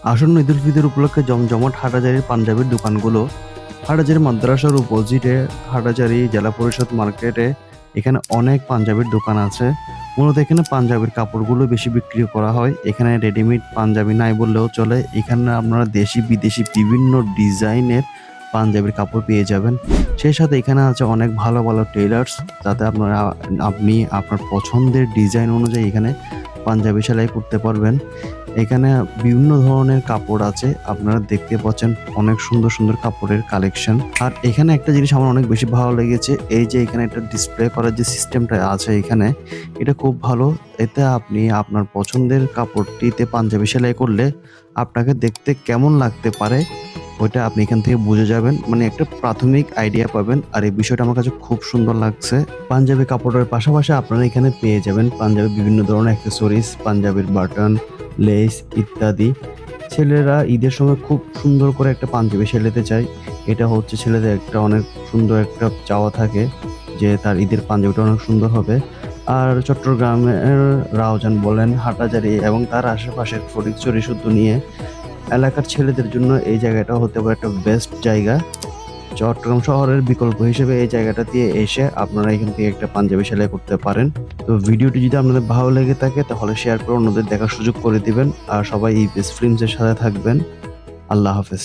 আসন্ন ঈদুল ফিতর উপলক্ষে জমজমাট হাটাজারির পাঞ্জাবির দোকানগুলো হাটাজারি মাদ্রাসার অপোজিটে হাটাজারি জেলা পরিষদ মার্কেটে এখানে অনেক পাঞ্জাবির দোকান আছে। মূলত এখানে পাঞ্জাবির কাপড়গুলো বেশি বিক্রি করা হয়। এখানে রেডিমেড পাঞ্জাবি নাই বললেও চলে। এখানে আপনারা দেশি বিদেশি বিভিন্ন ডিজাইনের পাঞ্জাবির কাপড় পেয়ে যাবেন। সেই সাথে এখানে আছে অনেক ভালো ভালো টেইলার্স, যাতে আপনি আপনার পছন্দের ডিজাইন অনুযায়ী এখানে পাঞ্জাবি সেলাই করতে পারবেন। এখানে বিভিন্ন ধরনের কাপড় আছে, আপনারা দেখতে পাচ্ছেন অনেক সুন্দর সুন্দর কাপড়ের কালেকশন। আর এখানে একটা জিনিস আমার অনেক বেশি ভালো লেগেছে, এই যে এখানে একটা ডিসপ্লে করার যে সিস্টেমটা আছে এখানে, এটা খুব ভালো। এতে আপনি আপনার পছন্দের কাপড়টিতে পাঞ্জাবি সেলাই করলে আপনাকে দেখতে কেমন লাগতে পারে ওইটা আপনি এখান থেকে বুঝে যাবেন, মানে একটা প্রাথমিক আইডিয়া পাবেন। আর এই বিষয়টা আমার কাছে খুব সুন্দর লাগছে। পাঞ্জাবি কাপড়ের পাশাপাশি আপনারা এখানে পেয়ে যাবেন পাঞ্জাবি বিভিন্ন ধরনের অ্যাক্সেসরিজ, পাঞ্জাবির বাটন, লেস ইত্যাদি। ছেলেরা ঈদের সময় খুব সুন্দর করে একটা পাঞ্জাবি সেলাতে চায়। এটা হচ্ছে ছেলেদের একটা অনেক সুন্দর একটা চাওয়া থাকে যে তার ঈদের পাঞ্জাবিটা অনেক সুন্দর হবে। আর চট্টগ্রামের রাউজান বলেন, হাটহাজারী এবং তার আশেপাশের ফটিকছড়ি শুদ্ধ নিয়ে এলাকার ছেলেদের জন্য এই জায়গাটা হতে পারে একটা বেস্ট জায়গা। চট্টগ্রাম শহরের বিকল্প হিসেবে এই জায়গাটা দিয়ে এসে আপনারা এখান থেকে একটা পাঞ্জাবি সেলাই করতে পারেন। তো ভিডিওটি যদি আপনাদের ভালো লেগে থাকে তাহলে শেয়ার করে অন্যদের দেখার সুযোগ করে দিবেন। আর সবাই এই বেস্ট ফিল্মসের সাথে থাকবেন। আল্লাহ হাফেজ।